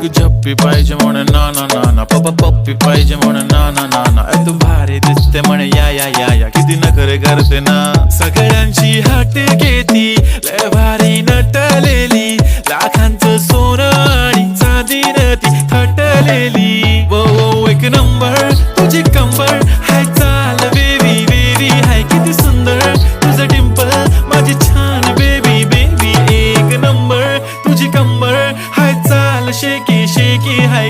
एक झप्पी पाहिजे म्हणे ना ना ना ना, पप्पी पाहिजे म्हणे ना ना ना ना. तू भारी दिसते म्हणे या या या या, किती नखरे करते ना. सगळ्यांची हात घेती लय भारी नटलेली, लाखांचं सोनं आणि चांदीनं ती थटलेली. वो वो एक नंबर तुझी कंबर हाय, चाल बेबी बेबी हाय किती सुंदर तुझं डिंपल माझी छान बेबी बेबी. एक नंबर तुझी कंबर हाय, चाल शेकी शेकी हाय.